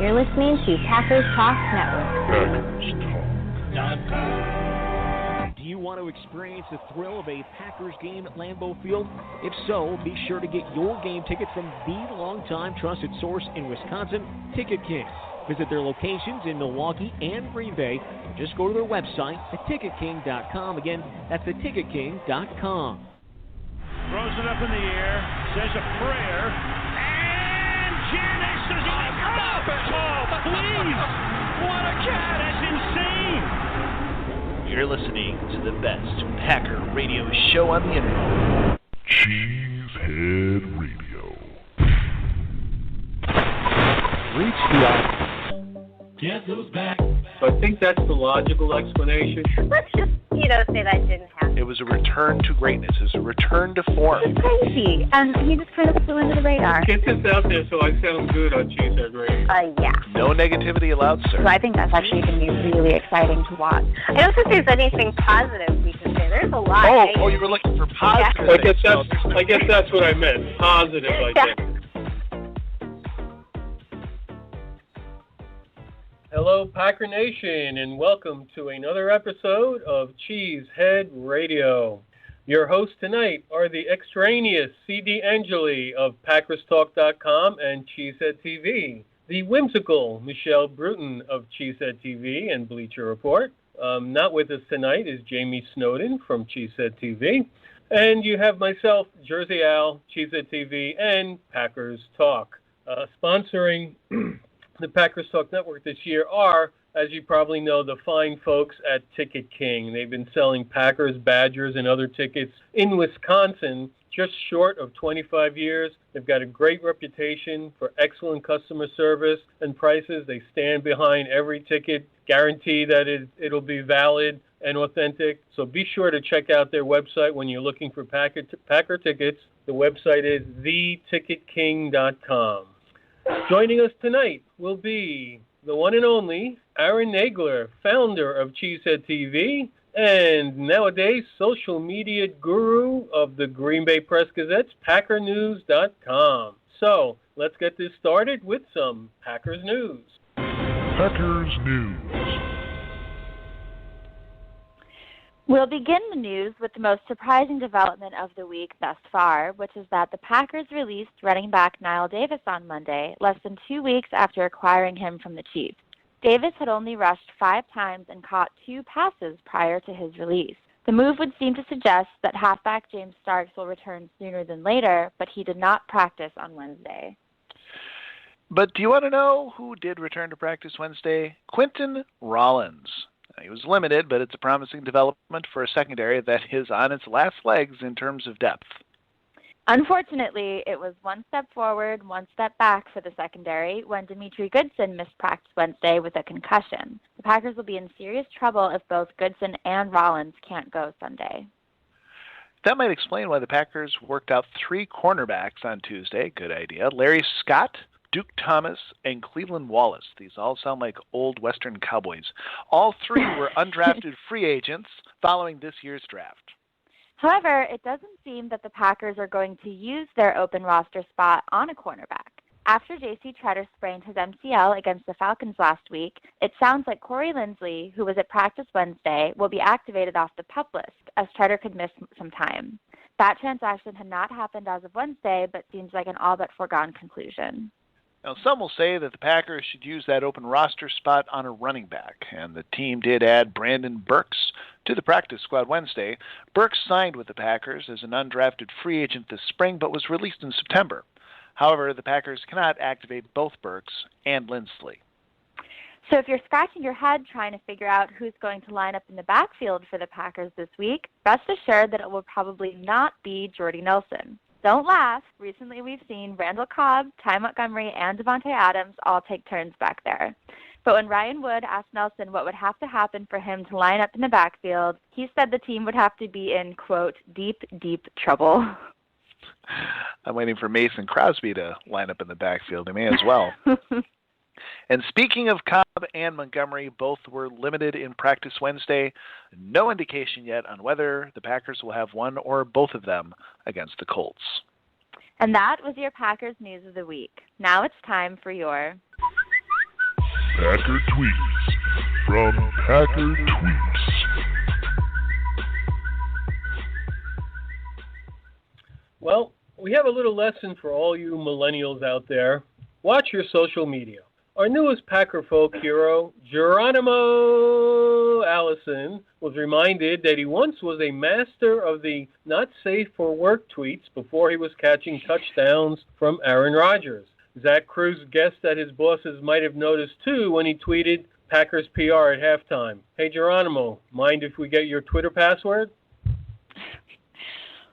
You're listening to Packers Talk Network. Do you want to experience the thrill of a Packers game at Lambeau Field? If so, be sure to get your game ticket from the longtime trusted source in Wisconsin, Ticket King. Visit their locations in Milwaukee and Green Bay. Just go to their website at ticketking.com. Again, that's theticketking.com. Throws it up in the air, says a prayer, and Jayme says, oh, please! What a cat! That's insane! You're listening to the best Packer radio show on the internet. Cheesehead Radio. Reach the audience. Guess who's back? So I think that's the logical explanation. Let's just, say that didn't happen. It was a return to greatness. It was a return to form. It's crazy, and he just kind of flew under the radar. Get this out there so I sound good on Cheesehead Radio. Yeah. No negativity allowed, sir. So I think that's actually going to be really exciting to watch. I don't think there's anything positive we can say. There's a lot. Oh, you were looking for positive. Yeah. I guess that's what I meant. Positive, I think. Hello, Packer Nation, and welcome to another episode of Cheesehead Radio. Your hosts tonight are the extraneous CD Angeli of PackersTalk.com and Cheesehead TV, the whimsical Michelle Bruton of Cheesehead TV and Bleacher Report. Not with us tonight is Jayme Snowden from Cheesehead TV, and you have myself, Jersey Al, Cheesehead TV, and Packers Talk. Sponsoring the Packers Talk Network this year are, as you probably know, the fine folks at Ticket King. They've been selling Packers, Badgers, and other tickets in Wisconsin just short of 25 years. They've got a great reputation for excellent customer service and prices. They stand behind every ticket, guarantee that it'll be valid and authentic. So be sure to check out their website when you're looking for Packer tickets. The website is theticketking.com. Joining us tonight will be the one and only Aaron Nagler, founder of Cheesehead TV, and nowadays social media guru of the Green Bay Press Gazette's PackerNews.com. So let's get this started with some Packers news. Packers News. We'll begin the news with the most surprising development of the week thus far, which is that the Packers released running back Knile Davis on Monday, less than 2 weeks after acquiring him from the Chiefs. Davis had only rushed 5 times and caught 2 passes prior to his release. The move would seem to suggest that halfback James Starks will return sooner than later, but he did not practice on Wednesday. But do you want to know who did return to practice Wednesday? Quinton Rollins. He was limited, but it's a promising development for a secondary that is on its last legs in terms of depth. Unfortunately, it was 1 step forward, 1 step back for the secondary when Dimitri Goodson missed practice Wednesday with a concussion. The Packers will be in serious trouble if both Goodson and Rollins can't go Sunday. That might explain why the Packers worked out 3 cornerbacks on Tuesday. Good idea. Larry Scott, Duke Thomas, and Cleveland Wallace. These all sound like old Western cowboys. All 3 were undrafted free agents following this year's draft. However, it doesn't seem that the Packers are going to use their open roster spot on a cornerback. After J.C. Tretter sprained his MCL against the Falcons last week, it sounds like Corey Linsley, who was at practice Wednesday, will be activated off the PUP list, as Tretter could miss some time. That transaction had not happened as of Wednesday, but seems like an all but foregone conclusion. Now, some will say that the Packers should use that open roster spot on a running back, and the team did add Brandon Burks to the practice squad Wednesday. Burks signed with the Packers as an undrafted free agent this spring, but was released in September. However, the Packers cannot activate both Burks and Linsley. So if you're scratching your head trying to figure out who's going to line up in the backfield for the Packers this week, rest assured that it will probably not be Jordy Nelson. Don't laugh. Recently we've seen Randall Cobb, Ty Montgomery, and Devontae Adams all take turns back there. But when Ryan Wood asked Nelson what would have to happen for him to line up in the backfield, he said the team would have to be in, quote, deep, deep trouble. I'm waiting for Mason Crosby to line up in the backfield. He may as well. And speaking of Cobb and Montgomery, both were limited in practice Wednesday. No indication yet on whether the Packers will have one or both of them against the Colts. And that was your Packers News of the Week. Now it's time for your Packer Tweets from Packer Tweets. Well, we have a little lesson for all you millennials out there. Watch your social media. Our newest Packer folk hero, Geronimo Allison, was reminded that he once was a master of the not safe for work tweets before he was catching touchdowns from Aaron Rodgers. Zach Cruz guessed that his bosses might have noticed too when he tweeted Packers PR at halftime. Hey, Geronimo, mind if we get your Twitter password?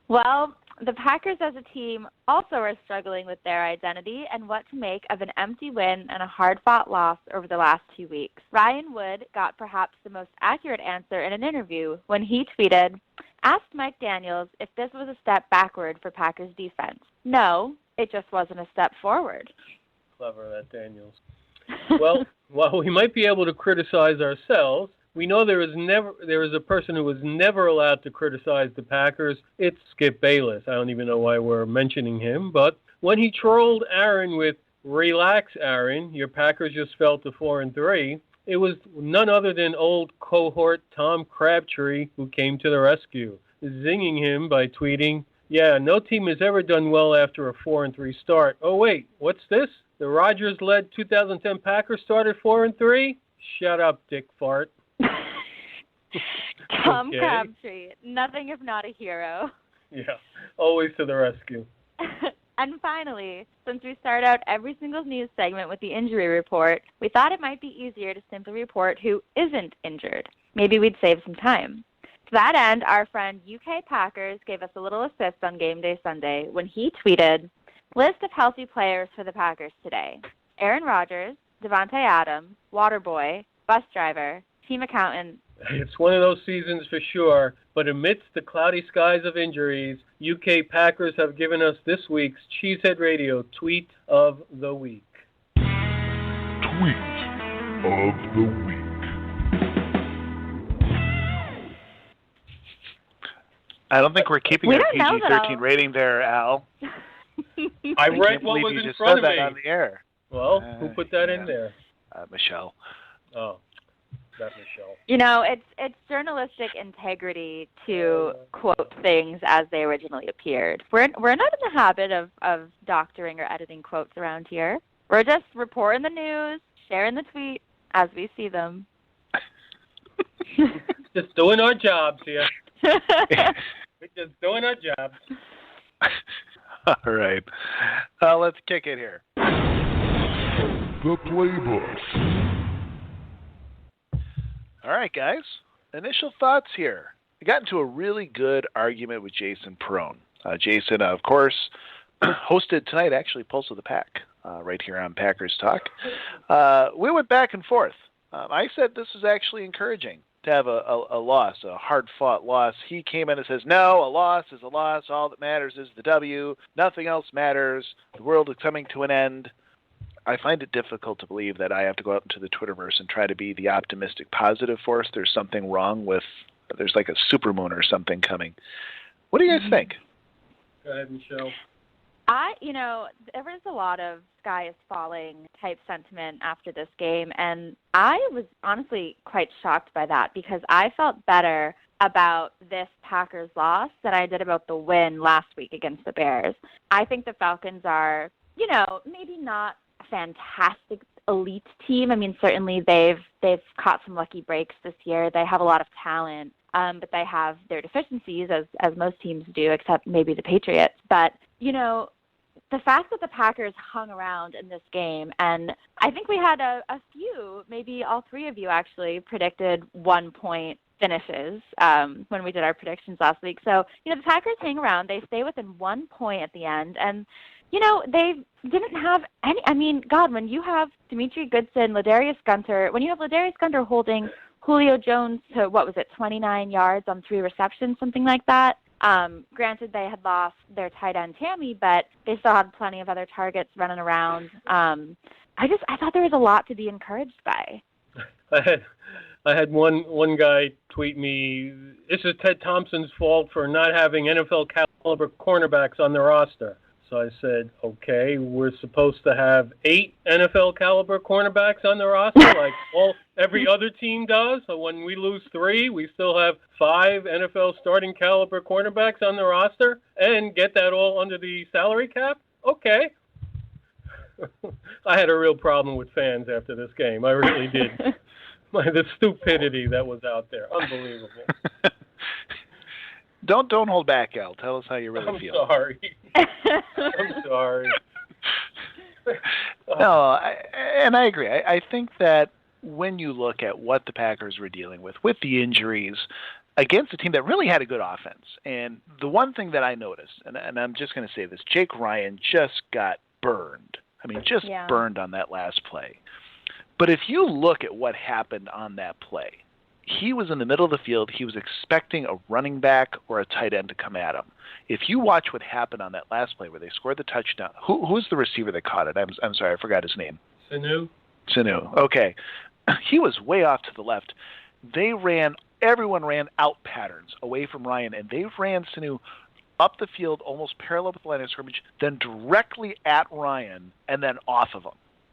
Well, the Packers as a team also are struggling with their identity and what to make of an empty win and a hard-fought loss over the last 2 weeks. Ryan Wood got perhaps the most accurate answer in an interview when he tweeted, "Asked Mike Daniels if this was a step backward for Packers defense. No, it just wasn't a step forward." Clever, that Daniels. Well, while we might be able to criticize ourselves, we know there is a person who was never allowed to criticize the Packers. It's Skip Bayless. I don't even know why we're mentioning him, but when he trolled Aaron with "Relax, Aaron, your Packers just fell to 4-3," it was none other than old cohort Tom Crabtree who came to the rescue, zinging him by tweeting, "Yeah, no team has ever done well after a 4-3 start. Oh wait, what's this? The Rodgers-led 2010 Packers started 4-3? Shut up, Dick Fart." Tom Crabtree, nothing if not a hero. Yeah, always to the rescue. And finally, since we start out every single news segment with the injury report, we thought it might be easier to simply report who isn't injured. Maybe we'd save some time. To that end, our friend UK Packers gave us a little assist on Game Day Sunday when he tweeted, "List of healthy players for the Packers today: Aaron Rodgers, Devontae Adams, Waterboy, bus driver, team accountant." It's one of those seasons for sure, but amidst the cloudy skies of injuries, UK Packers have given us this week's Cheesehead Radio Tweet of the Week. Tweet of the Week. I don't think we're keeping We our don't know, PG-13 though. rating there, Al. I read can't what believe was you in just front said of me. that on the air. Well, who put that in yeah. there? Michelle. Oh, that Michelle. You know, it's journalistic integrity to quote things as they originally appeared. We're not in the habit of doctoring or editing quotes around here. We're just reporting the news, sharing the tweet as we see them. Just doing our jobs here. We're just doing our jobs. All right. Let's kick it here. The Playbook. All right, guys. Initial thoughts here. I got into a really good argument with Jason Perone. Jason, of course, hosted tonight, actually, Pulse of the Pack, right here on Packers Talk. We went back and forth. I said this is actually encouraging to have a loss, a hard-fought loss. He came in and says, no, a loss is a loss. All that matters is the W. Nothing else matters. The world is coming to an end. I find it difficult to believe that I have to go out into the Twitterverse and try to be the optimistic, positive force. There's something wrong with, there's like a supermoon or something coming. What do you guys think? Go ahead, Michelle. There was a lot of sky is falling type sentiment after this game, and I was honestly quite shocked by that because I felt better about this Packers loss than I did about the win last week against the Bears. I think the Falcons are, maybe not a fantastic elite team. I mean, certainly they've caught some lucky breaks this year. They have a lot of talent, but they have their deficiencies, as most teams do, except maybe the Patriots. But, the fact that the Packers hung around in this game, and I think we had a few, maybe all three of you actually, predicted 1-point finishes when we did our predictions last week. So, the Packers hang around. They stay within 1 point at the end, and they didn't have any. I mean, God, when you have Demetri Goodson, Ladarius Gunter, when you have Ladarius Gunter holding Julio Jones to, 29 yards on 3 receptions, something like that. Granted, they had lost their tight end Tammy, but they still had plenty of other targets running around. I thought there was a lot to be encouraged by. I had one guy tweet me, "This is Ted Thompson's fault for not having NFL caliber cornerbacks on the roster." So I said, okay, we're supposed to have 8 NFL caliber cornerbacks on the roster, like every other team does. So when we lose 3, we still have 5 NFL starting caliber cornerbacks on the roster, and get that all under the salary cap. Okay. I had a real problem with fans after this game. I really did. The stupidity that was out there, unbelievable. Don't hold back, Al. Tell us how you really feel. I'm sorry. No, and I agree. I think that when you look at what the Packers were dealing with the injuries, against a team that really had a good offense, and the one thing that I noticed, and I'm just going to say this, Jake Ryan just got burned. I mean, burned on that last play. But if you look at what happened on that play, he was in the middle of the field. He was expecting a running back or a tight end to come at him. If you watch what happened on that last play where they scored the touchdown, who's the receiver that caught it? I'm sorry, I forgot his name. Sanu. Okay. He was way off to the left. Everyone ran out patterns away from Ryan, and they ran Sanu up the field almost parallel with the line of scrimmage, then directly at Ryan, and then off of him.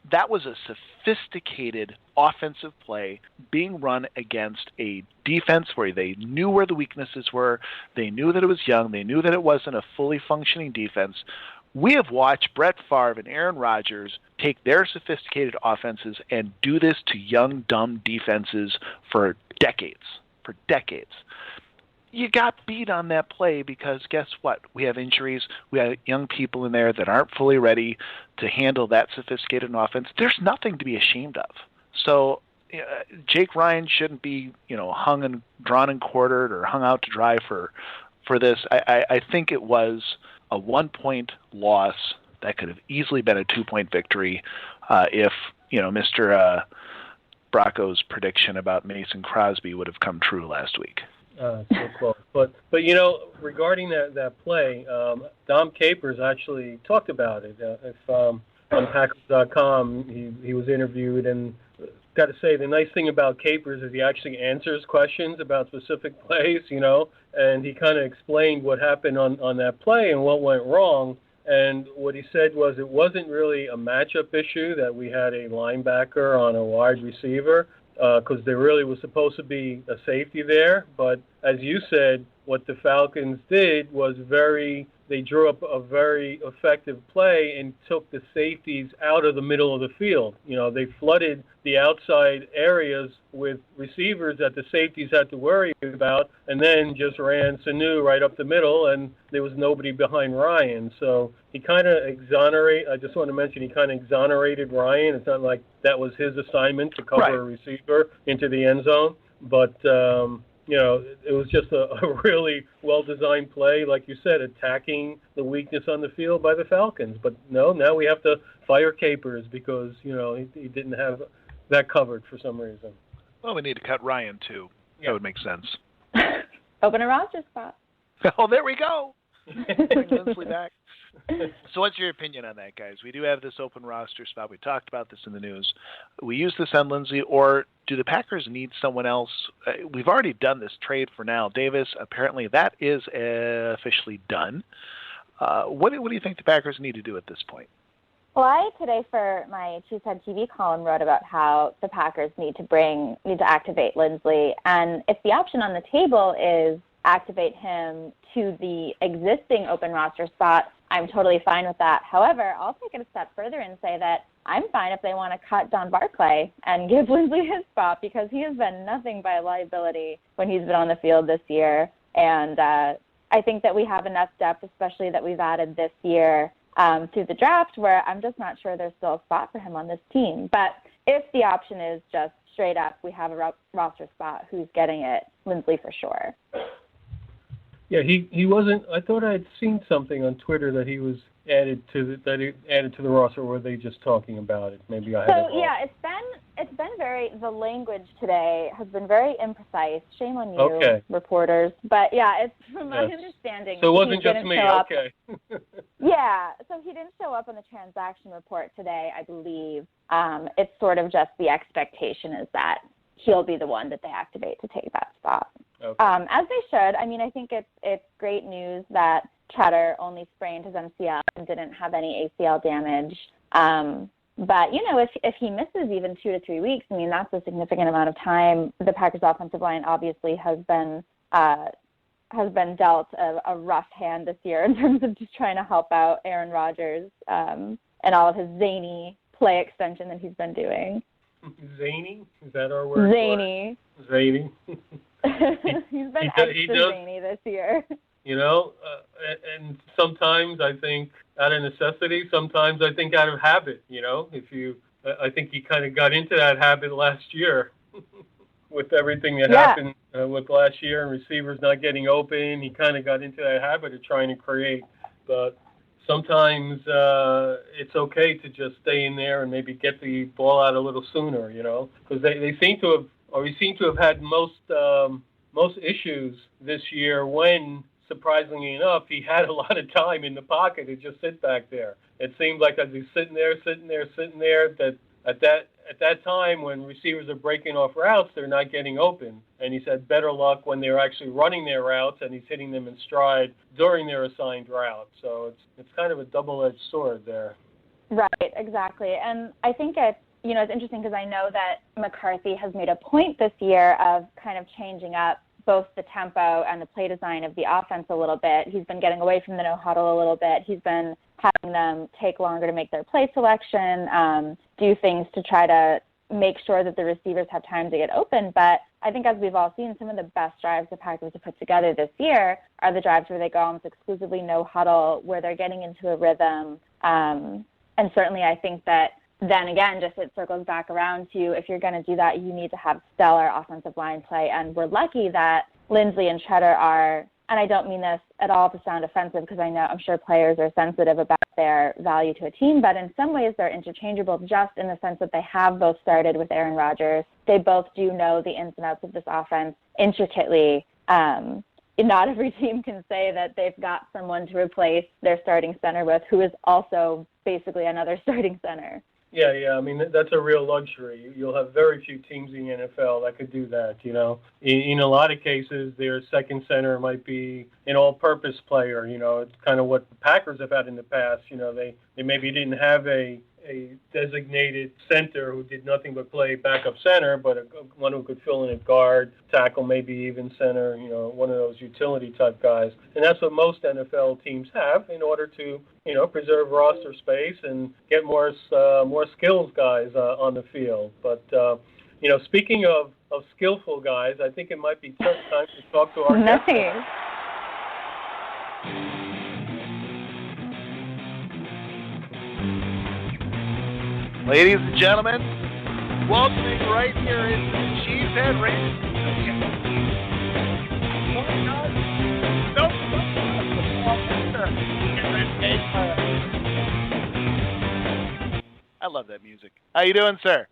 That was a sophisticated offensive play being run against a defense where they knew where the weaknesses were. They knew that it was young. They knew that it wasn't a fully functioning defense. We have watched Brett Favre and Aaron Rodgers take their sophisticated offenses and do this to young, dumb defenses for decades. You got beat on that play because guess what? We have injuries. We have young people in there that aren't fully ready to handle that sophisticated offense. There's nothing to be ashamed of. So Jake Ryan shouldn't be, hung and drawn and quartered or hung out to dry for this. I think it was a 1-point loss that could have easily been a 2-point victory if, Mr. Bracco's prediction about Mason Crosby would have come true last week. So close. But regarding that play, Dom Capers actually talked about it. On Packers.com, he was interviewed, and got to say, the nice thing about Capers is he actually answers questions about specific plays, and he kind of explained what happened on that play and what went wrong. And what he said was it wasn't really a matchup issue that we had a linebacker on a wide receiver, because there really was supposed to be a safety there. But as you said, what the Falcons did was they drew up a very effective play and took the safeties out of the middle of the field. They flooded the outside areas with receivers that the safeties had to worry about, and then just ran Sanu right up the middle, and there was nobody behind Ryan. So he kind of exonerated Ryan. It's not like that was his assignment to cover a receiver into the end zone. But, it was just a really well-designed play, like you said, attacking the weakness on the field by the Falcons. But no, now we have to fire Capers because, he didn't have that covered for some reason. Well, we need to cut Ryan, too. Yeah. That would make sense. Open a roster spot. Oh, there we go. Bring Lindsley back. So what's your opinion on that, guys? We do have this open roster spot. We talked about this in the news. We use this on Lindsley, or do the Packers need someone else? We've already done this trade for Knile Davis. Apparently that is officially done. What do you think the Packers need to do at this point? Well, I today for my Cheesehead TV column wrote about how the Packers need to activate Lindsley, and if the option on the table is activate him to the existing open roster spot, I'm totally fine with that. However, I'll take it a step further and say that I'm fine if they want to cut Don Barclay and give Lindsley his spot, because he has been nothing but a liability when he's been on the field this year. And I think that we have enough depth, especially that we've added this year through the draft, where I'm just not sure there's still a spot for him on this team. But if the option is just straight up, we have a roster spot, who's getting it? Lindsley for sure. Yeah, he wasn't. I thought I had seen something on Twitter that he was added to the roster. Or were they just talking about it? Maybe I haven't. So yeah, it's been very. The language today has been very imprecise. Shame on you, reporters. But yeah, it's from my understanding. So it wasn't just me. Okay. Yeah, so he didn't show up on the transaction report today, I believe. It's sort of just the expectation is that he'll be the one that they activate to take that spot. Okay. As they should. I mean, I think it's great news that Cheddar only sprained his MCL and didn't have any ACL damage. But, if he misses even 2 to 3 weeks, I mean, that's a significant amount of time. The Packers offensive line obviously has been dealt a rough hand this year in terms of just trying to help out Aaron Rodgers and all of his zany play extension that he's been doing. Zany? Is that our word? Zany. Zany. He's been extra zany this year. And sometimes I think out of necessity, sometimes I think out of habit, I think he kind of got into that habit last year with everything that happened with last year and receivers not getting open. He kind of got into that habit of trying to create, but sometimes it's okay to just stay in there and maybe get the ball out a little sooner, because we seem to have had most issues this year when, surprisingly enough, he had a lot of time in the pocket to just sit back there. It seemed like as he's sitting there, that at that time when receivers are breaking off routes, they're not getting open. And he's had better luck when they're actually running their routes and he's hitting them in stride during their assigned route. So it's kind of a double-edged sword there. Right, exactly. And I think it's interesting because I know that McCarthy has made a point this year of kind of changing up both the tempo and the play design of the offense a little bit. He's been getting away from the no huddle a little bit. He's been having them take longer to make their play selection, do things to try to make sure that the receivers have time to get open. But I think as we've all seen, some of the best drives the Packers have put together this year are the drives where they go almost exclusively no huddle, where they're getting into a rhythm. And certainly I think that then again, just it circles back around to if you're going to do that, you need to have stellar offensive line play. And we're lucky that Lindsey and Cheddar are, and I don't mean this at all to sound offensive because I'm sure players are sensitive about their value to a team, but in some ways they're interchangeable just in the sense that they have both started with Aaron Rodgers. They both do know the ins and outs of this offense intricately. Not every team can say that they've got someone to replace their starting center with who is also basically another starting center. Yeah. I mean, that's a real luxury. You'll have very few teams in the NFL that could do that, In a lot of cases, their second center might be an all-purpose player, It's kind of what the Packers have had in the past. They maybe didn't have a designated center who did nothing but play backup center, but one who could fill in at guard, tackle, maybe even center, one of those utility-type guys. And that's what most NFL teams have in order to, preserve roster space and get more skills guys on the field. But, speaking of skillful guys, I think it might be time to talk to our guest. Ladies and gentlemen, welcoming right here in Cheesehead Radio. I love that music. How you doing, sir?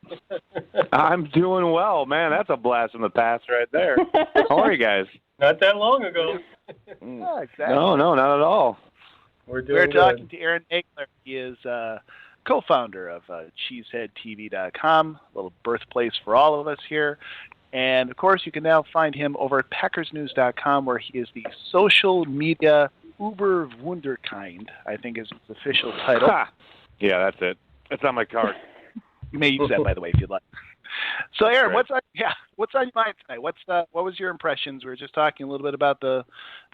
I'm doing well, man. That's a blast from the past right there. How are you guys? Not that long ago. Oh, exactly. No, not at all. We're talking to Aaron Nagler. He is co-founder of CheeseheadTV.com, a little birthplace for all of us here. And, of course, you can now find him over at PackersNews.com, where he is the social media Uber Wunderkind, I think is his official title. Yeah, that's it. It's on my card. You may use that, by the way, if you'd like. So, Aaron, what's on your mind tonight? What was your impressions? We were just talking a little bit about the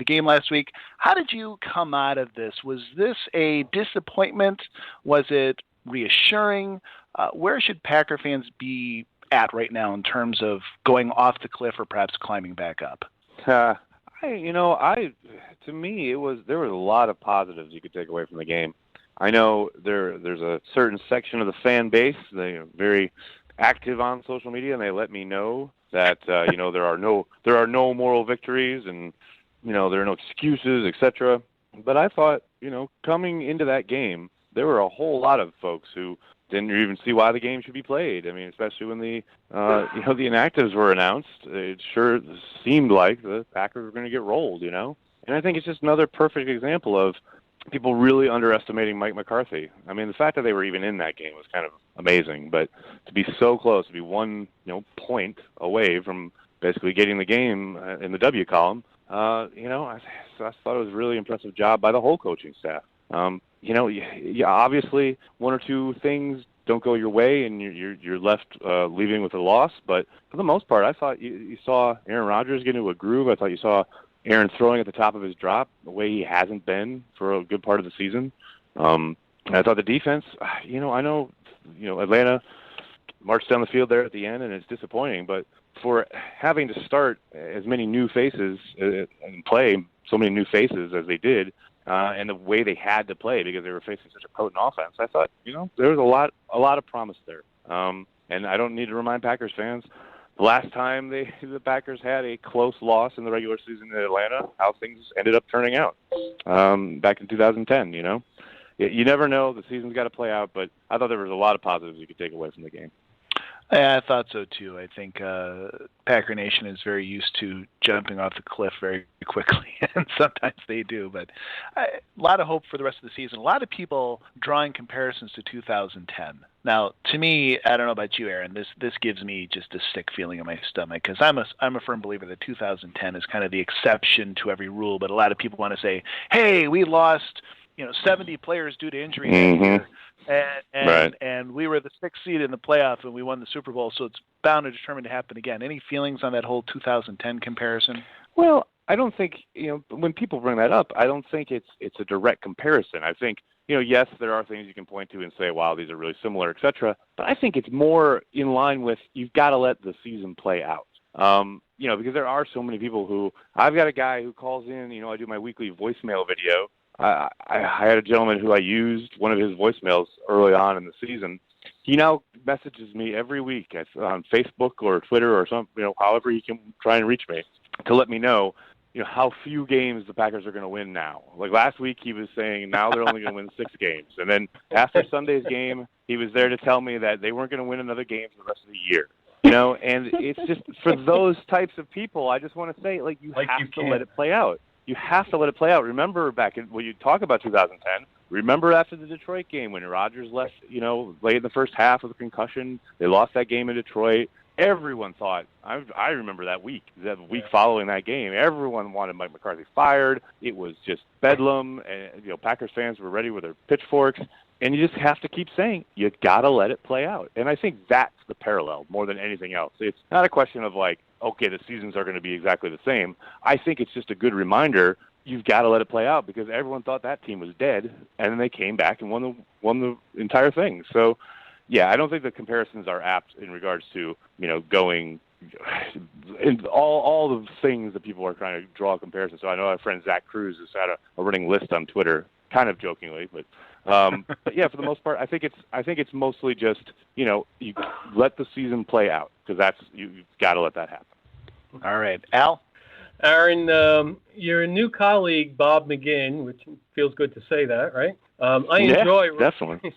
game last week. How did you come out of this? Was this a disappointment? Was it reassuring? Where should Packer fans be at right now in terms of going off the cliff or perhaps climbing back up? To me, there was a lot of positives you could take away from the game. I know there's a certain section of the fan base, they're very active on social media, and they let me know that there are no moral victories, and there are no excuses, etc. But I thought, coming into that game, there were a whole lot of folks who didn't even see why the game should be played. I mean, especially when the inactives were announced, it sure seemed like the Packers were going to get rolled, And I think it's just another perfect example of people really underestimating Mike McCarthy. I mean, the fact that they were even in that game was kind of amazing, but to be so close, to be one point away from basically getting the game in the W column, I thought it was a really impressive job by the whole coaching staff. Obviously one or two things don't go your way, and you're left leaving with a loss. But for the most part, I thought you saw Aaron Rodgers get into a groove. I thought you saw Aaron throwing at the top of his drop the way he hasn't been for a good part of the season. And I thought the defense, I know Atlanta marched down the field there at the end, and it's disappointing. But for having to start as many new faces and play so many new faces as they did, and the way they had to play because they were facing such a potent offense, I thought, there was a lot of promise there. And I don't need to remind Packers fans, the last time the Packers had a close loss in the regular season in Atlanta, how things ended up turning out back in 2010, You never know. The season's got to play out, but I thought there was a lot of positives you could take away from the game. Yeah, I thought so too. I think Packer Nation is very used to jumping off the cliff very quickly, and sometimes they do. But a lot of hope for the rest of the season. A lot of people drawing comparisons to 2010. Now, to me, I don't know about you, Aaron. This gives me just a sick feeling in my stomach because I'm a firm believer that 2010 is kind of the exception to every rule. But a lot of people want to say, "Hey, we lost 70 players due to injury that year." And we were the 6th seed in the playoff and we won the Super Bowl, so it's bound and determined to happen again. Any feelings on that whole 2010 comparison? Well, I don't think, when people bring that up, I don't think it's a direct comparison. I think, yes, there are things you can point to and say, wow, these are really similar, et cetera. But I think it's more in line with you've got to let the season play out. Because there are so many people who, I've got a guy who calls in, I do my weekly voicemail video. I had a gentleman who I used one of his voicemails early on in the season. He now messages me every week on Facebook or Twitter or something, however he can try and reach me to let me know, how few games the Packers are going to win now. Like last week, he was saying now they're only going to win 6 games. And then after Sunday's game, he was there to tell me that they weren't going to win another game for the rest of the year. And it's just for those types of people, I just want to say, you have to let it play out. You have to let it play out. Remember back when you talk about 2010, remember after the Detroit game when Rodgers left, late in the first half with a concussion. They lost that game in Detroit. Everyone thought, I remember that week following that game, everyone wanted Mike McCarthy fired. It was just bedlam. And, Packers fans were ready with their pitchforks. And you just have to keep saying, you got to let it play out. And I think that's the parallel more than anything else. It's not a question of okay, the seasons are going to be exactly the same. I think it's just a good reminder you've got to let it play out because everyone thought that team was dead, and then they came back and won the entire thing. So, yeah, I don't think the comparisons are apt in regards to, going in all the things that people are trying to draw comparisons. So I know our friend Zach Cruz has had a running list on Twitter, kind of jokingly, but yeah, for the most part, I think it's mostly just, you let the season play out because you've got to let that happen. All right. Al? Aaron, your new colleague, Bob McGinn, which feels good to say that, right? Definitely.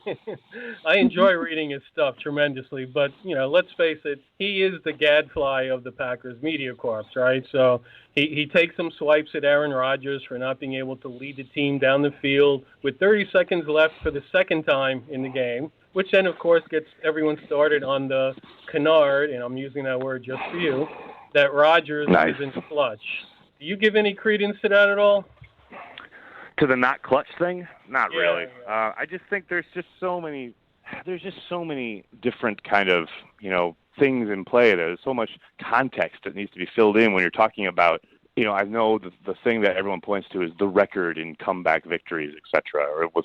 I enjoy reading his stuff tremendously, but, let's face it, he is the gadfly of the Packers media corps, right? So he takes some swipes at Aaron Rodgers for not being able to lead the team down the field with 30 seconds left for the second time in the game, which then, of course, gets everyone started on the canard, and I'm using that word just for you, that Rodgers isn't clutch. Do you give any credence to that at all? To the not clutch thing? Not Yeah, really. yeah. I just think there's just so many different kind of, things in play. There's so much context that needs to be filled in when you're talking about, I know the thing that everyone points to is the record in comeback victories, et cetera, or it was,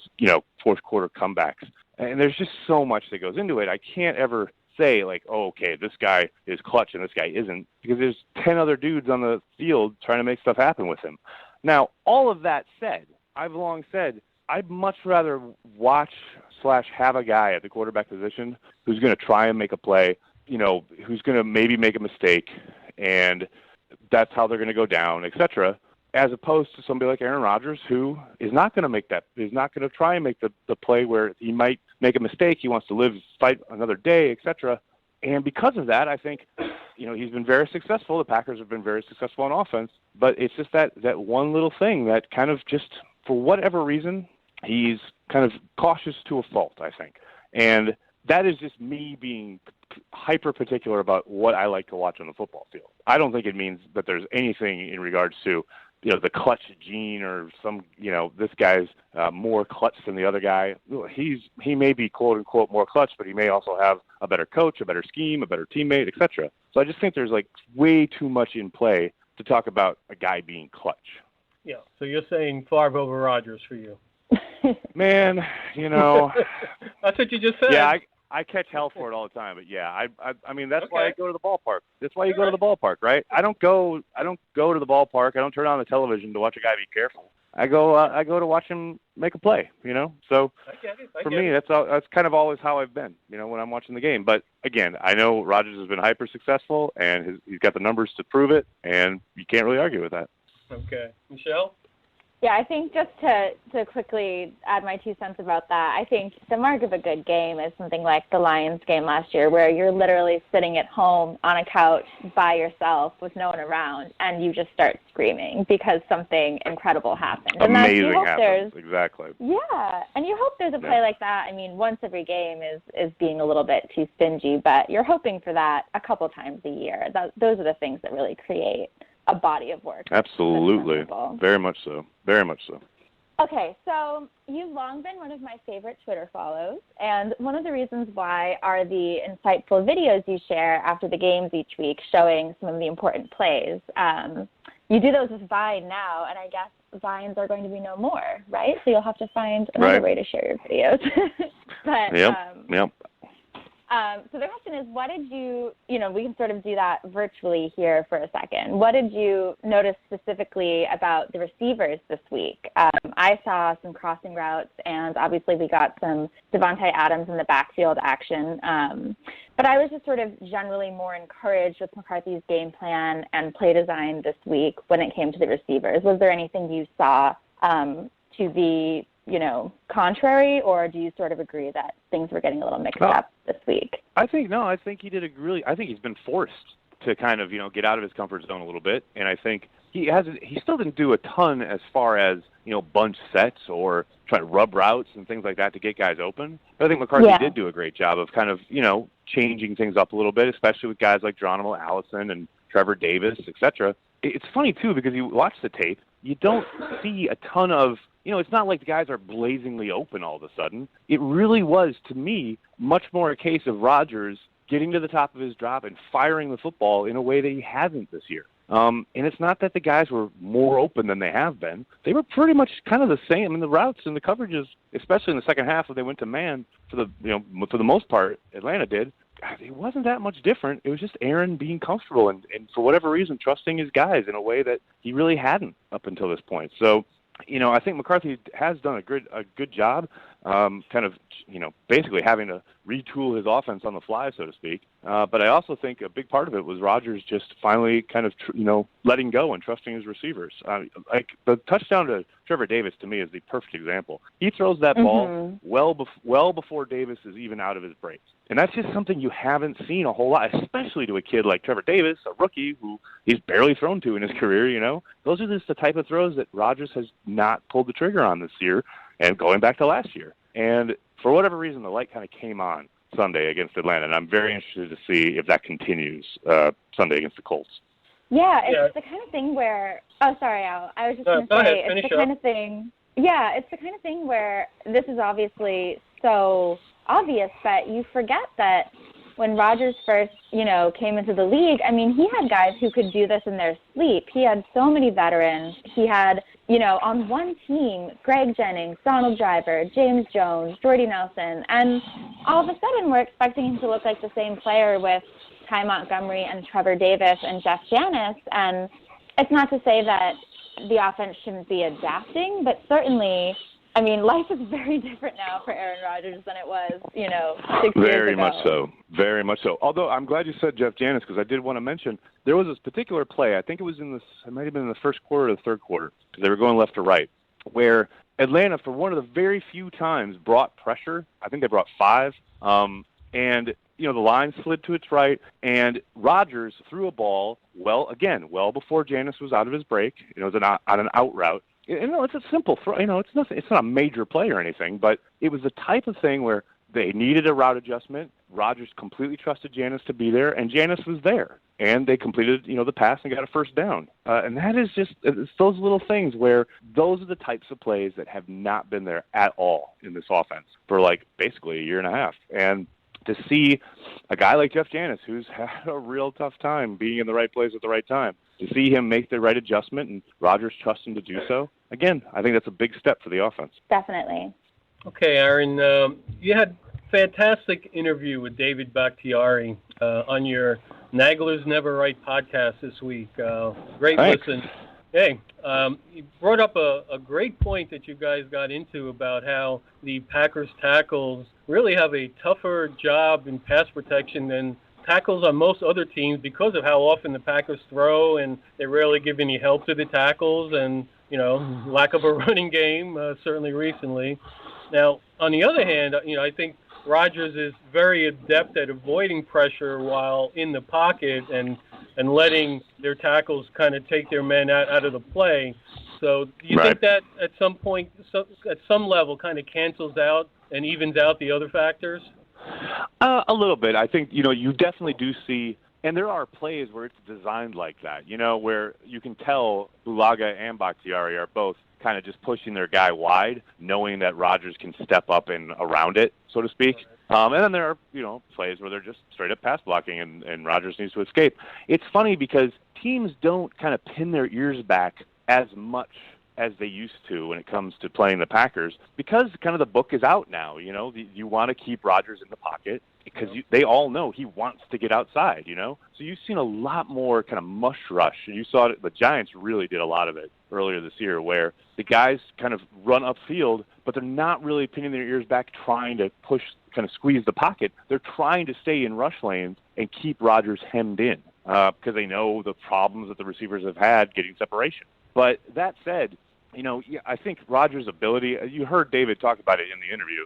fourth quarter comebacks. And there's just so much that goes into it. I can't ever say okay, this guy is clutch and this guy isn't, because there's 10 other dudes on the field trying to make stuff happen with him. Now, all of that said, I've long said I'd much rather watch/have a guy at the quarterback position who's going to try and make a play, who's going to maybe make a mistake, and that's how they're going to go down, etc., as opposed to somebody like Aaron Rodgers who is not going to make that, is not going to try and make the play where he might make a mistake. He wants to fight another day, etc. And because of that, I think, he's been very successful. The Packers have been very successful on offense, but it's just that one little thing that kind of just, for whatever reason, he's kind of cautious to a fault, I think. And that is just me being hyper particular about what I like to watch on the football field. I don't think it means that there's anything in regards to, the clutch gene or some, this guy's more clutch than the other guy. He may be quote unquote more clutch, but he may also have a better coach, a better scheme, a better teammate, etc. So I just think there's like way too much in play to talk about a guy being clutch. Yeah. So you're saying Favre over Rodgers for you? Man, That's what you just said. Yeah, I catch hell for it all the time, but yeah, I mean that's why I go to the ballpark. That's why you go to the ballpark, right? I don't go to the ballpark. I don't turn on the television to watch a guy be careful. I go to watch him make a play, So I get it. For me, that's kind of always how I've been, when I'm watching the game. But again, I know Rodgers has been hyper successful, and he's got the numbers to prove it, and you can't really argue with that. Okay, Michelle. Yeah, I think just to quickly add my 2 cents about that, I think the mark of a good game is something like the Lions game last year, where you're literally sitting at home on a couch by yourself with no one around, and you just start screaming because something incredible happened. And amazing happens, exactly. Yeah, and you hope there's a play like that. I mean, once every game is being a little bit too stingy, but you're hoping for that a couple times a year. Those are the things that really create a body of work. Absolutely. Very much so. Very much so. Okay, so you've long been one of my favorite Twitter follows, and one of the reasons why are the insightful videos you share after the games each week showing some of the important plays. You do those with Vine now, and I guess Vines are going to be no more, right? So you'll have to find another way to share your videos. But, Yep. So the question is, what did you, we can sort of do that virtually here for a second. What did you notice specifically about the receivers this week? I saw some crossing routes, and obviously we got some Devontae Adams in the backfield action. But I was just sort of generally more encouraged with McCarthy's game plan and play design this week when it came to the receivers. Was there anything you saw to be contrary, or do you sort of agree that things were getting a little mixed up this week? I think he did I think he's been forced to kind of, get out of his comfort zone a little bit. And I think he still didn't do a ton as far as, bunch sets or try to rub routes and things like that to get guys open. But I think McCarthy did do a great job of kind of, changing things up a little bit, especially with guys like Geronimo Allison and Trevor Davis, etc. It's funny, too, because you watch the tape, you don't see a ton of, it's not like the guys are blazingly open all of a sudden. It really was, to me, much more a case of Rodgers getting to the top of his drop and firing the football in a way that he hasn't this year. And it's not that the guys were more open than they have been. They were pretty much kind of the same. I mean, the routes and the coverages, especially in the second half when they went to man, for the most part, Atlanta did. It wasn't that much different. It was just Aaron being comfortable and for whatever reason, trusting his guys in a way that he really hadn't up until this point. So, I think McCarthy has done a good job, kind of, basically having to retool his offense on the fly, so to speak. But I also think a big part of it was Rodgers just finally kind of, letting go and trusting his receivers. Like the touchdown to Trevor Davis, to me, is the perfect example. He throws that ball well before Davis is even out of his breaks. And that's just something you haven't seen a whole lot, especially to a kid like Trevor Davis, a rookie who he's barely thrown to in his career, Those are just the type of throws that Rodgers has not pulled the trigger on this year and going back to last year. And for whatever reason, the light kind of came on Sunday against Atlanta, and I'm very interested to see if that continues Sunday against the Colts. Yeah, it's the kind of thing where – oh, sorry, Al. I was just going to say it's the kind of thing – yeah, it's the kind of thing where this is obviously so obvious, but you forget that when Rodgers first, came into the league, I mean, he had guys who could do this in their sleep. He had so many veterans. He had, on one team, Greg Jennings, Donald Driver, James Jones, Jordy Nelson, and all of a sudden we're expecting him to look like the same player with Ty Montgomery and Trevor Davis and Jeff Janis. And it's not to say that the offense shouldn't be adapting, but certainly, I mean, life is very different now for Aaron Rodgers than it was, 6 years ago. Very much so. Very much so. Although I'm glad you said Jeff Janis, because I did want to mention there was this particular play. I think it might have been in the first quarter or the third quarter, because they were going left to right, where Atlanta, for one of the very few times, brought pressure. I think they brought 5. And, the line slid to its right, and Rodgers threw a ball, well before Janis was out of his break. It was on an out route. It's a simple throw. It's nothing. It's not a major play or anything, but it was the type of thing where they needed a route adjustment. Rodgers completely trusted Janis to be there, and Janis was there. And they completed, the pass and got a first down. And that is just it's those little things where those are the types of plays that have not been there at all in this offense for basically a year and a half. And to see a guy like Jeff Janis, who's had a real tough time being in the right place at the right time, to see him make the right adjustment and Rodgers trust him to do so, again, I think that's a big step for the offense. Definitely. Okay, Aaron, you had a fantastic interview with David Bakhtiari on your Nagler's Never Right podcast this week. Great Thanks. Listen. Hey, you brought up a great point that you guys got into about how the Packers tackles really have a tougher job in pass protection than tackles on most other teams because of how often the Packers throw and they rarely give any help to the tackles and, lack of a running game, certainly recently. Now, on the other hand, I think Rodgers is very adept at avoiding pressure while in the pocket and letting their tackles kind of take their men out of the play. So do you think that at some point, at some level, kind of cancels out and evens out the other factors? A little bit. I think, you definitely do see, and there are plays where it's designed like that, where you can tell Bulaga and Bakhtiari are both kind of just pushing their guy wide, knowing that Rodgers can step up and around it, so to speak. And then there are, plays where they're just straight up pass blocking and Rodgers needs to escape. It's funny because teams don't kind of pin their ears back as much as they used to when it comes to playing the Packers because kind of the book is out now. You want to keep Rodgers in the pocket because they all know he wants to get outside, So you've seen a lot more kind of mush rush. And you saw it, the Giants really did a lot of it earlier this year where the guys kind of run upfield, but they're not really pinning their ears back trying to push, kind of squeeze the pocket. They're trying to stay in rush lanes and keep Rodgers hemmed in because they know the problems that the receivers have had getting separation. But that said, I think Rodgers' ability, you heard David talk about it in the interview,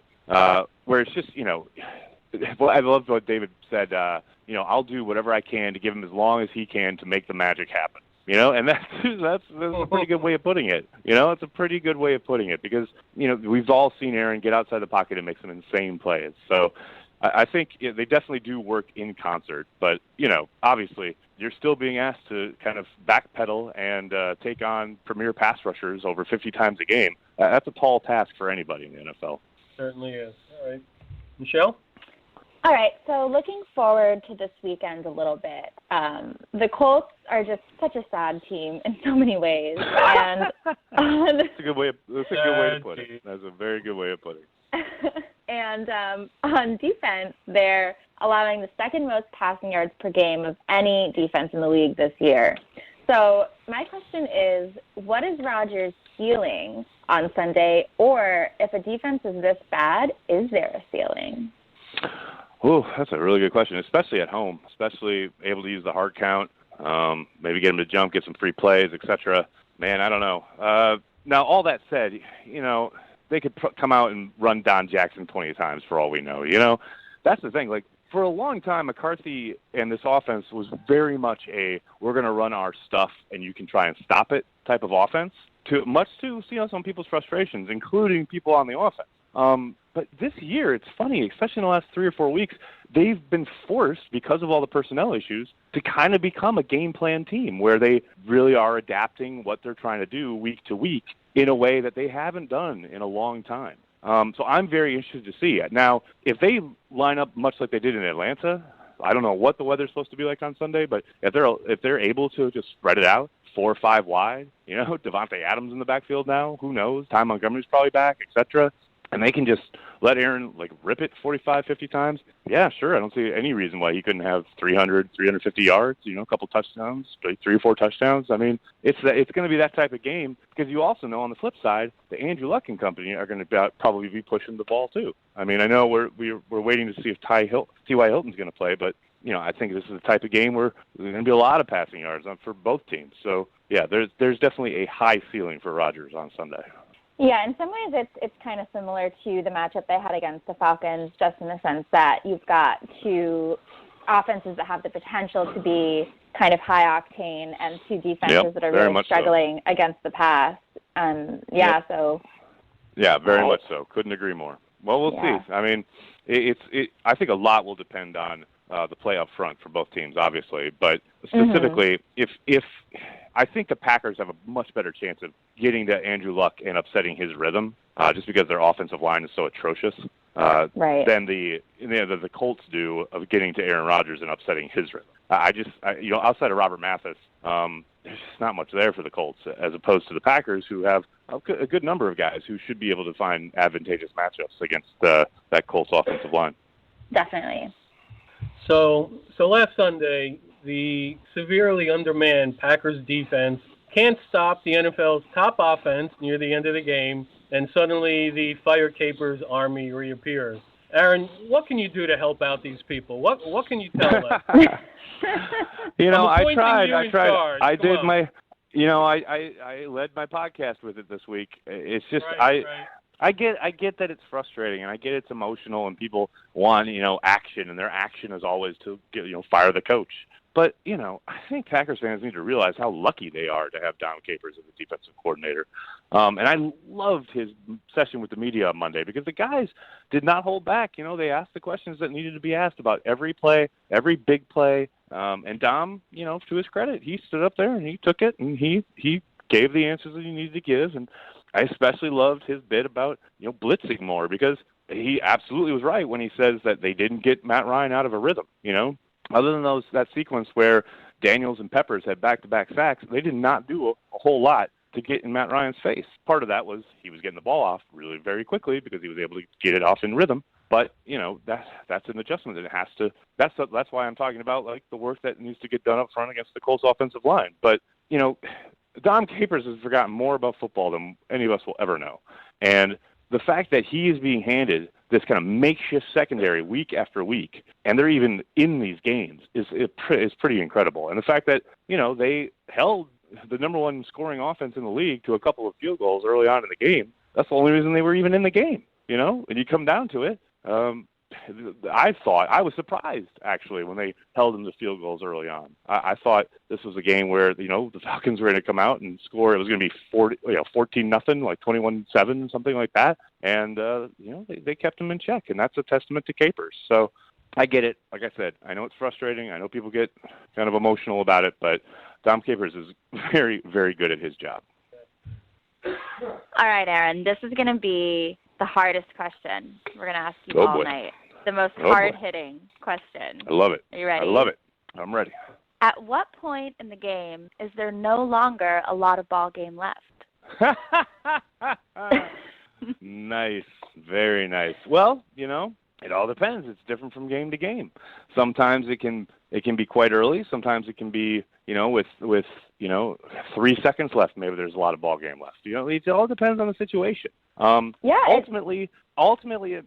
where it's just, I love what David said, I'll do whatever I can to give him as long as he can to make the magic happen. And that's a pretty good way of putting it. It's a pretty good way of putting it because, we've all seen Aaron get outside the pocket and make some insane plays. So I think they definitely do work in concert. But, obviously you're still being asked to kind of backpedal and take on premier pass rushers over 50 times a game. That's a tall task for anybody in the NFL. Certainly is. All right. Michelle? All right, so looking forward to this weekend a little bit. The Colts are just such a sad team in so many ways. And that's a good way to put it. That's a very good way of putting it. And on defense, they're allowing the second most passing yards per game of any defense in the league this year. So my question is, what is Rodgers' ceiling on Sunday? Or if a defense is this bad, is there a ceiling? Oh, that's a really good question, especially at home, especially able to use the hard count, maybe get him to jump, get some free plays, etc. Man, I don't know. Now, all that said, they could come out and run Don Jackson 20 times for all we know. That's the thing. For a long time, McCarthy and this offense was very much we're going to run our stuff and you can try and stop it type of offense, much to some people's frustrations, including people on the offense. But this year, it's funny, especially in the last 3 or 4 weeks, they've been forced, because of all the personnel issues, to kind of become a game plan team where they really are adapting what they're trying to do week to week in a way that they haven't done in a long time. So I'm very interested to see it. Now, if they line up much like they did in Atlanta, I don't know what the weather's supposed to be like on Sunday, but if they're able to just spread it out, 4 or 5 wide, Devontae Adams in the backfield now, who knows? Ty Montgomery's probably back, etc. And they can just let Aaron rip it 45, 50 times. Yeah, sure. I don't see any reason why he couldn't have 300, 350 yards, a couple touchdowns, 3 or 4 touchdowns. I mean, it's going to be that type of game because you also know on the flip side, the Andrew Luck and company are going to probably be pushing the ball too. I mean, I know we're waiting to see if T.Y. Hilton's going to play, but I think this is the type of game where there's going to be a lot of passing yards for both teams. So yeah, there's definitely a high ceiling for Rodgers on Sunday. Yeah, in some ways it's kind of similar to the matchup they had against the Falcons, just in the sense that you've got two offenses that have the potential to be kind of high octane and two defenses that are really struggling against the pass. Yeah, very much so. Couldn't agree more. Well, we'll see. I mean, I think a lot will depend on the play up front for both teams, obviously. But specifically, if I think the Packers have a much better chance of getting to Andrew Luck and upsetting his rhythm, just because their offensive line is so atrocious, than the Colts do of getting to Aaron Rodgers and upsetting his rhythm. Outside of Robert Mathis, there's just not much there for the Colts, as opposed to the Packers, who have a good number of guys who should be able to find advantageous matchups against that Colts offensive line. Definitely. So last Sunday, the severely undermanned Packers defense can't stop the NFL's top offense near the end of the game, and suddenly the Fire Capers army reappears. Aaron, what can you do to help out these people? What can you tell them? I tried. I did on. my. I led my podcast with it this week. It's just I get that it's frustrating, and I get it's emotional, and people want action, and their action is always to fire the coach. But I think Packers fans need to realize how lucky they are to have Dom Capers as the defensive coordinator. And I loved his session with the media on Monday because the guys did not hold back. They asked the questions that needed to be asked about every play, every big play. And Dom, to his credit, he stood up there and he took it and he gave the answers that he needed to give. And I especially loved his bit about blitzing more, because he absolutely was right when he says that they didn't get Matt Ryan out of a rhythm. Other than that sequence where Daniels and Peppers had back-to-back sacks, they did not do a whole lot to get in Matt Ryan's face. Part of that was he was getting the ball off really very quickly because he was able to get it off in rhythm. But that's an adjustment that it has to. That's why I'm talking about the work that needs to get done up front against the Colts offensive line. But Dom Capers has forgotten more about football than any of us will ever know, and the fact that he is being handed this kind of makeshift secondary week after week, and they're even in these games, is pretty incredible. And the fact that they held the number one scoring offense in the league to a couple of field goals early on in the game, that's the only reason they were even in the game. And you come down to it, I was surprised actually when they held them to field goals early on. I thought this was a game where the Falcons were going to come out and score. It was going to be 14-0, like 21-7, something like that. And they kept them in check, and that's a testament to Capers. So I get it. Like I said, I know it's frustrating. I know people get kind of emotional about it, but Dom Capers is very, very good at his job. All right, Aaron, this is going to be the hardest question we're going to ask you all night. The most hard-hitting question. I love it. Are you ready? I love it. I'm ready. At what point in the game is there no longer a lot of ball game left? Nice. Very nice. Well, it all depends. It's different from game to game. Sometimes it can be quite early. Sometimes it can be, with 3 seconds left, maybe there's a lot of ball game left. It all depends on the situation. Ultimately,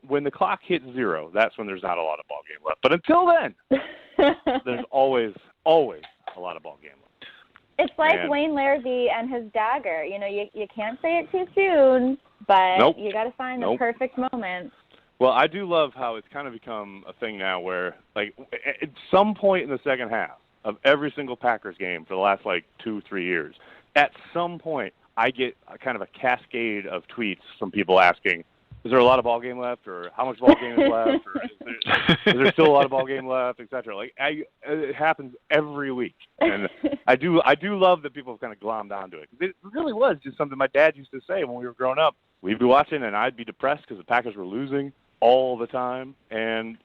when the clock hits 0, that's when there's not a lot of ball game left. But until then, there's always a lot of ball game left. It's like Wayne Larrivee and his dagger. You can't say it too soon, but you got to find the perfect moment. Well, I do love how it's kind of become a thing now where, at some point in the second half of every single Packers game for the last, 2-3 years, at some point I get kind of a cascade of tweets from people asking, is there a lot of ball game left, or how much ball game is left, or is there still a lot of ball game left, etc. It happens every week, and I do love that people have kind of glommed onto it. It really was just something my dad used to say when we were growing up. We'd be watching, and I'd be depressed because the Packers were losing all the time, and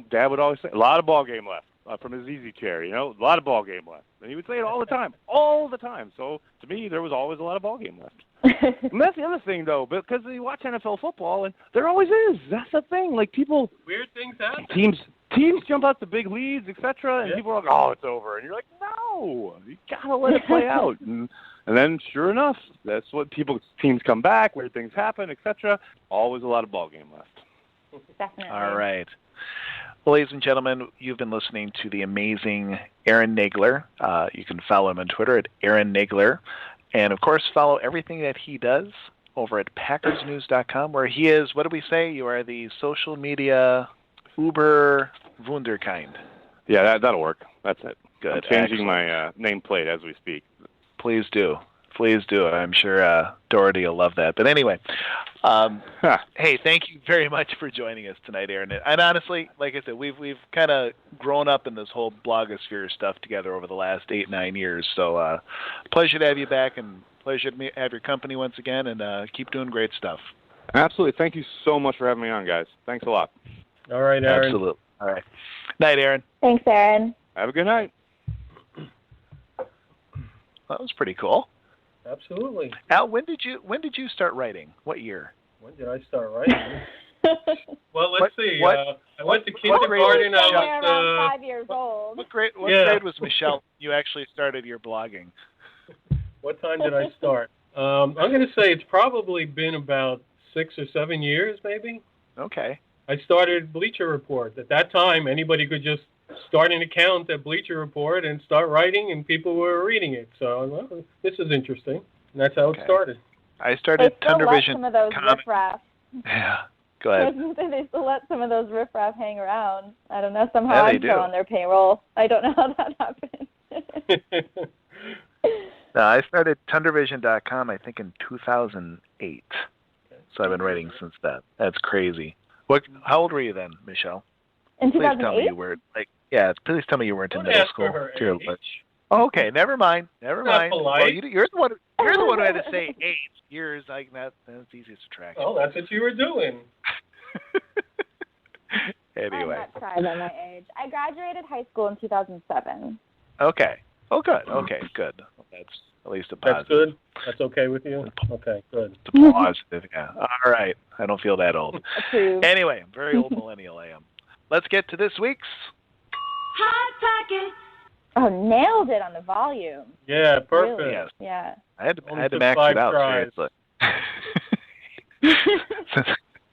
Dad would always say, a lot of ball game left, from his easy chair, a lot of ball game left, and he would say it all the time. So to me, there was always a lot of ball game left. And that's the other thing, though, because you watch NFL football, and there always is. That's the thing. People, weird things happen. Teams jump out to big leads, etc., and people are like, "Oh, it's over," and you're like, "No, you gotta let it play out." And then, sure enough, that's what teams come back, weird things happen, etc. Always a lot of ball game left. Definitely. All right. Well, ladies and gentlemen, you've been listening to the amazing Aaron Nagler. You can follow him on Twitter at Aaron Nagler. And, of course, follow everything that he does over at PackersNews.com, where he is, what do we say? You are the social media uber wunderkind. Yeah, that'll work. That's it. Good. I'm changing my nameplate as we speak. Please do. Please do. I'm sure Doherty will love that. But anyway, hey, thank you very much for joining us tonight, Aaron. And honestly, like I said, we've kind of grown up in this whole blogosphere stuff together over the last 8-9 years. So pleasure to have you back, and pleasure to have your company once again, and keep doing great stuff. Absolutely. Thank you so much for having me on, guys. Thanks a lot. All right, Aaron. Absolutely. All right. Night, Aaron. Thanks, Aaron. Have a good night. That was pretty cool. Absolutely. Al, when did you start writing? What year? When did I start writing? Well, let's see. I went to kindergarten. I was around 5 years old. What grade was Michelle? You actually started your blogging. What time did I start? I'm going to say it's probably been about 6 or 7 years, maybe. Okay. I started Bleacher Report. At that time, anybody could just start an account at Bleacher Report and start writing, and people were reading it. So, well, this is interesting. And that's how it started. I started Thunder let Vision. Some of those riffraff. Yeah, go ahead. They still let some of those riffraff hang around. I don't know. Somehow I'm still on their payroll. I don't know how that happened. No, I started TunderVision.com, I think, in 2008. So I've been writing since then. That's crazy. How old were you then, Michelle? In 2008? Please tell me you were please tell me you weren't in middle school. Oh, okay, never mind. Well, you're the one who had to say age. Years like that. That's easiest to track. Oh, that's what you were doing. Anyway. I'm not trying at my age. I graduated high school in 2007. Okay. Oh, good. Okay, good. Well, that's at least a positive. That's good? That's okay with you? Okay, good. It's a positive, yeah. All right. I don't feel that old. Anyway, very old millennial I am. Let's get to this week's Hot Pocket. Oh, nailed it on the volume. Yeah, perfect. Really? Yes. Yeah. I had to max it out, seriously. Since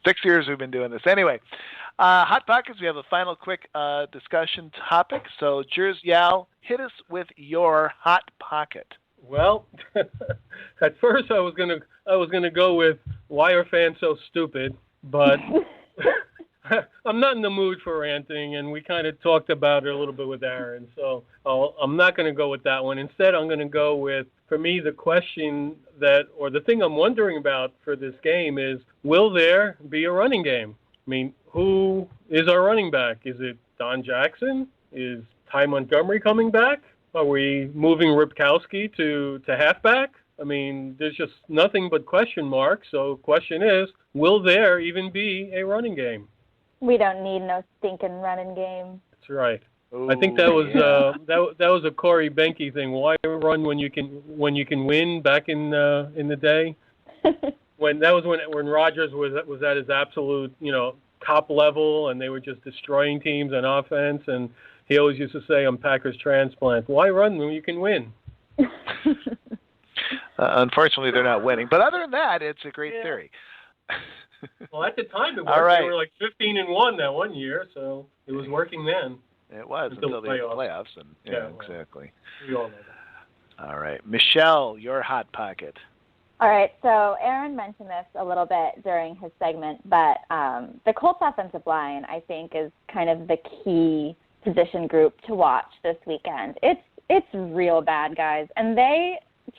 6 years we've been doing this. Anyway, Hot Pockets, we have a final quick discussion topic. So, Jersey Al, hit us with your Hot Pocket. Well, at first I was gonna go with why are fans so stupid, but I'm not in the mood for ranting, and we kind of talked about it a little bit with Aaron, so I'm not going to go with that one. Instead, I'm going to go with, for me, the question or the thing I'm wondering about for this game is, will there be a running game? I mean, who is our running back? Is it Don Jackson? Is Ty Montgomery coming back? Are we moving Ripkowski to halfback? I mean, there's just nothing but question marks. So question is, will there even be a running game? We don't need no stinking running game. That's right. Ooh, I think that was that was a Corey Benke thing. Why run when you can win? Back in the day, when Rodgers was at his absolute top level, and they were just destroying teams on offense, and he always used to say, "I'm Packers transplant." Why run when you can win? Unfortunately, they're not winning. But other than that, it's a great theory. Well, at the time, it worked. Right. They were like 15-1 that one year, so it was working then. It was until the playoffs. And, yeah, exactly. We all know that. All right. Michelle, your Hot Pocket. All right, so Aaron mentioned this a little bit during his segment, but the Colts offensive line, I think, is kind of the key position group to watch this weekend. It's real bad, guys, and they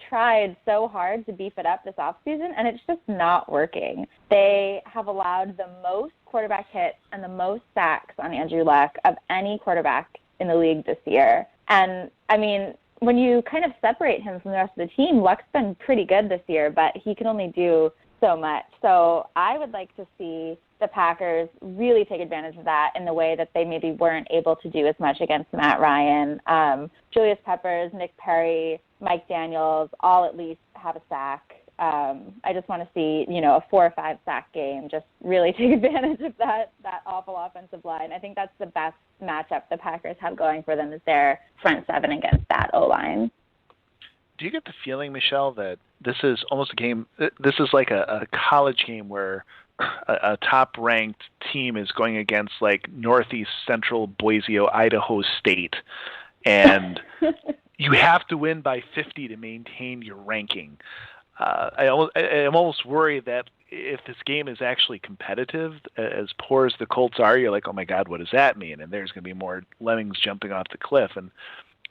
tried so hard to beef it up this offseason, and it's just not working. They have allowed the most quarterback hits and the most sacks on Andrew Luck of any quarterback in the league this year. And, I mean, when you kind of separate him from the rest of the team, Luck's been pretty good this year, but he can only do so much. So I would like to see the Packers really take advantage of that in the way that they maybe weren't able to do as much against Matt Ryan. Julius Peppers, Nick Perry, Mike Daniels, all at least have a sack. I just want to see, a 4 or 5 sack game, just really take advantage of that awful offensive line. I think that's the best matchup the Packers have going for them is their front seven against that O-line. Do you get the feeling, Michelle, that this is almost a game, this is like a college game where a top-ranked team is going against like Northeast Central Boise, Idaho State, and you have to win by 50 to maintain your ranking. I'm almost worried that if this game is actually competitive, as poor as the Colts are, you're like, oh my God, what does that mean? And there's going to be more lemmings jumping off the cliff. And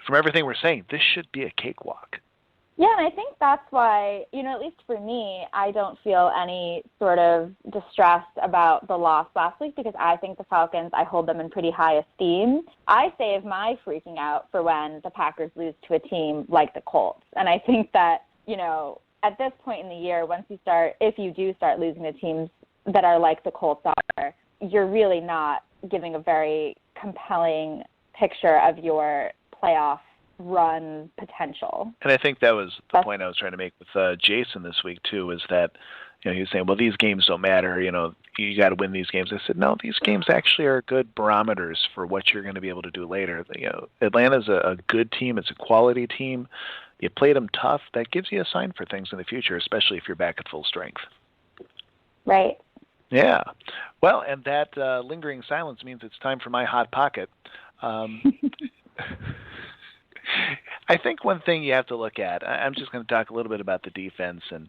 from everything we're saying, this should be a cakewalk. Yeah, and I think that's why, at least for me, I don't feel any sort of distress about the loss last week because I think the Falcons, I hold them in pretty high esteem. I save my freaking out for when the Packers lose to a team like the Colts. And I think that, at this point in the year, if you do start losing to teams that are like the Colts are, you're really not giving a very compelling picture of your playoff run potential. And I think that was the point I was trying to make with Jason this week too, is that he was saying, well, these games don't matter, you got to win these games. I said, no, these games actually are good barometers for what you're going to be able to do later. Atlanta's a good team, it's a quality team. You played them tough, that gives you a sign for things in the future, especially if you're back at full strength. Right. Yeah. Well, and that lingering silence means it's time for my Hot Pocket. I think one thing you have to look at, I'm just going to talk a little bit about the defense, and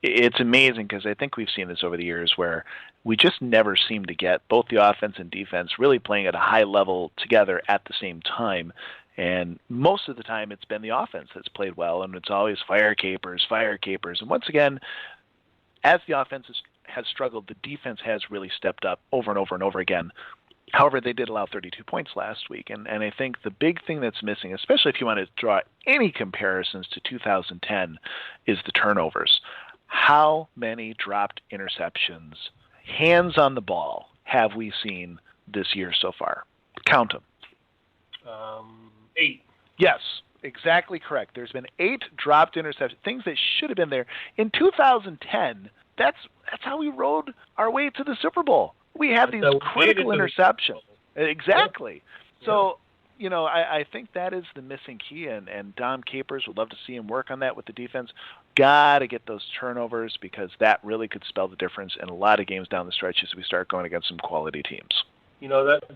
it's amazing because I think we've seen this over the years where we just never seem to get both the offense and defense really playing at a high level together at the same time. And most of the time it's been the offense that's played well, and it's always fire capers. And once again, as the offense has struggled, the defense has really stepped up over and over and over again. However, they did allow 32 points last week, and I think the big thing that's missing, especially if you want to draw any comparisons to 2010, is the turnovers. How many dropped interceptions, hands on the ball, have we seen this year so far? Count them. 8. Yes, exactly correct. There's been 8 dropped interceptions, things that should have been there. In 2010, that's how we rode our way to the Super Bowl. We had these critical interceptions. Exactly. Yeah. So, I think that is the missing key, and Dom Capers would love to see him work on that with the defense. Got to get those turnovers because that really could spell the difference in a lot of games down the stretch as we start going against some quality teams.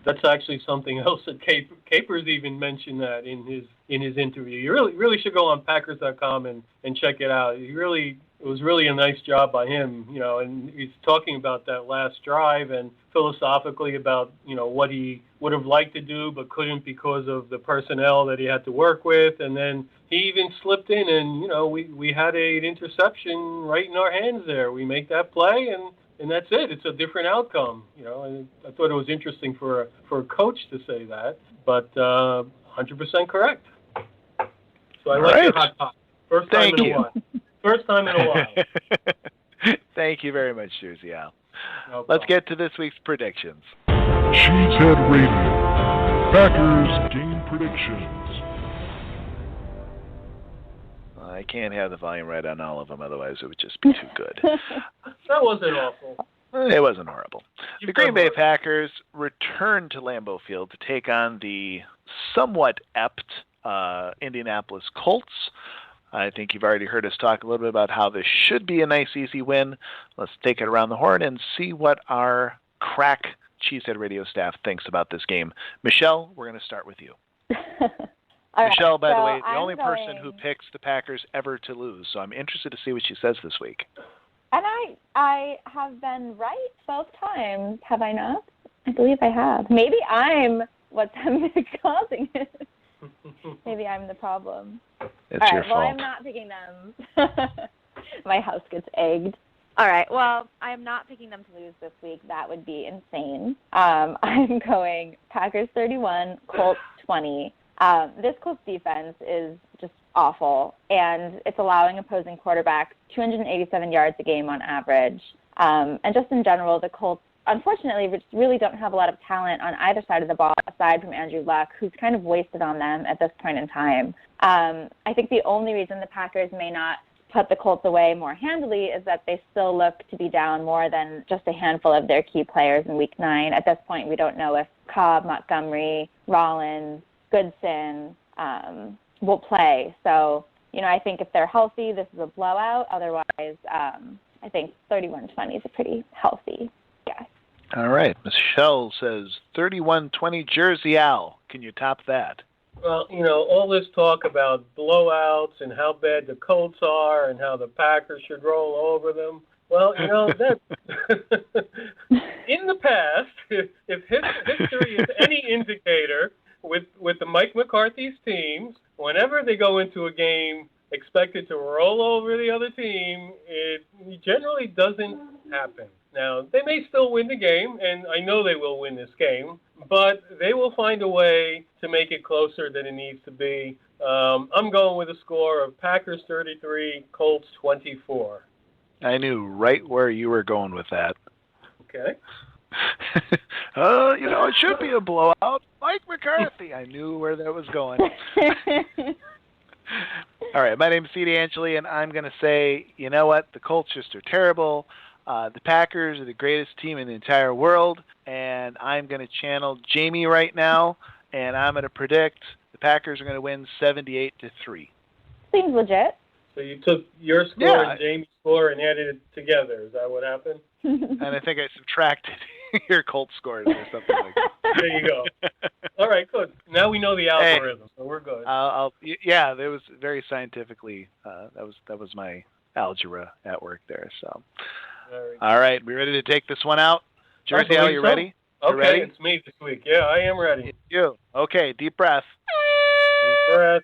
That's actually something else that Capers even mentioned that in his interview. You really should go on PackersTalk and check it out. It was really a nice job by him, and he's talking about that last drive and philosophically about, what he would have liked to do but couldn't because of the personnel that he had to work with. And then he even slipped in and, we had an interception right in our hands there. We make that play and that's it. It's a different outcome, and I thought it was interesting for a coach to say that, but 100% correct. So I like your hot pot. First time in a while. First time in a while. Thank you very much, Jersey Al. No Let's get to this week's predictions. Cheesehead Radio. Packers game predictions. I can't have the volume right on all of them, otherwise it would just be too good. That wasn't awful. It wasn't horrible. The Green Bay Packers return to Lambeau Field to take on the somewhat apt Indianapolis Colts. I think you've already heard us talk a little bit about how this should be a nice, easy win. Let's take it around the horn and see what our crack Cheesehead Radio staff thinks about this game. Michelle, we're going to start with you. Michelle, right, by the way, the only person who picks the Packers ever to lose, so I'm interested to see what she says this week. And I have been right both times, have I not? I believe I have. Maybe I'm what's causing it. Maybe I'm the problem. It's your fault. Well, I'm not picking them. My house gets egged. All right, well, I'm not picking them to lose this week. That would be insane. I'm going Packers 31, Colts 20. This Colts defense is just awful, and it's allowing opposing quarterbacks 287 yards a game on average. And just in general, the Colts, unfortunately, really don't have a lot of talent on either side of the ball, aside from Andrew Luck, who's kind of wasted on them at this point in time. I think the only reason the Packers may not put the Colts away more handily is that they still look to be down more than just a handful of their key players in Week 9. At this point, we don't know if Cobb, Montgomery, Rollins, Goodson will play. So, I think if they're healthy, this is a blowout. Otherwise, I think 31-20 is a pretty healthy guess. All right. Michelle says 31-20 Jersey Al. Can you top that? Well, all this talk about blowouts and how bad the Colts are and how the Packers should roll over them. Well, that in the past, if history is any indicator, with the Mike McCarthy's teams, whenever they go into a game expected to roll over the other team, it generally doesn't happen. Now, they may still win the game, and I know they will win this game, but they will find a way to make it closer than it needs to be. I'm going with a score of Packers 33, Colts 24. I knew right where you were going with that. Okay. It should be a blowout. Mike McCarthy. I knew where that was going. All right, my name is Angeli, and I'm going to say, you know what? The Colts just are terrible. The Packers are the greatest team in the entire world, and I'm going to channel Jayme right now, and I'm going to predict the Packers are going to win 78-3. Seems legit. So you took your score and Jayme's score and added it together. Is that what happened? And I think I subtracted your Colts scores or something like that. There you go. All right, good. Now we know the algorithm, so we're good. That was very scientifically. That was my algebra at work there. So. All right, we ready to take this one out? Jersey, are you ready? Okay, ready? It's me this week. Yeah, I am ready. You. Okay, deep breath. Deep breath.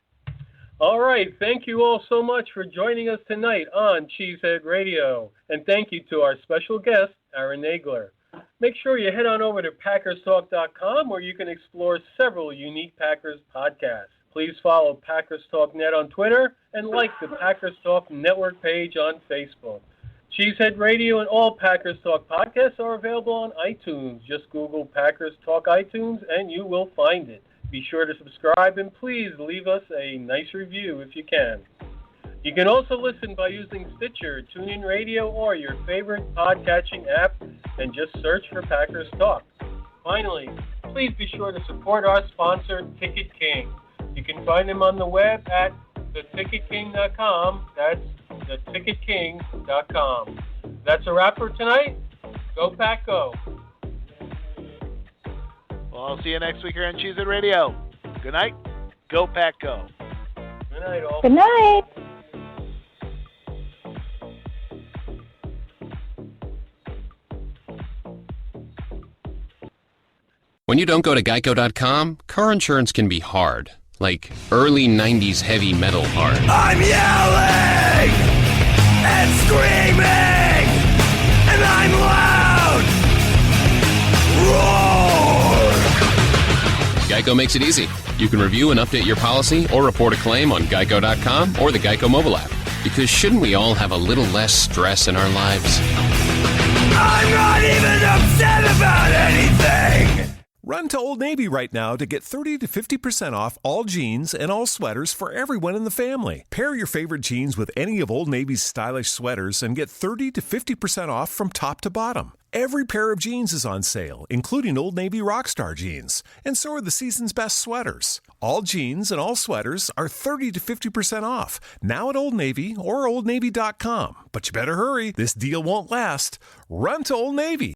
All right, thank you all so much for joining us tonight on Cheesehead Radio. And thank you to our special guest, Aaron Nagler. Make sure you head on over to PackersTalk.com where you can explore several unique Packers podcasts. Please follow Packers Talk Net on Twitter and like the Packers Talk Network page on Facebook. Cheesehead Radio and all Packers Talk podcasts are available on iTunes. Just Google Packers Talk iTunes and you will find it. Be sure to subscribe and please leave us a nice review if you can. You can also listen by using Stitcher, TuneIn Radio, or your favorite podcatching app and just search for Packers Talk. Finally, please be sure to support our sponsor, Ticket King. You can find them on the web at theticketking.com. That's theticketking.com. That's a wrap for tonight. Go Pack Go. Well, I'll see you next week here on Cheesehead Radio. Good night. Go Pack Go. Good night, all. Good night. When you don't go to Geico.com, car insurance can be hard. Like early 90s heavy metal hard. I'm yelling and screaming and I'm loud. Roar! Geico makes it easy. You can review and update your policy or report a claim on Geico.com or the Geico mobile app. Because shouldn't we all have a little less stress in our lives? I'm not even upset about anything! Run to Old Navy right now to get 30 to 50% off all jeans and all sweaters for everyone in the family. Pair your favorite jeans with any of Old Navy's stylish sweaters and get 30 to 50% off from top to bottom. Every pair of jeans is on sale, including Old Navy Rockstar jeans, and so are the season's best sweaters. All jeans and all sweaters are 30 to 50% off, now at Old Navy or OldNavy.com. But you better hurry, this deal won't last. Run to Old Navy.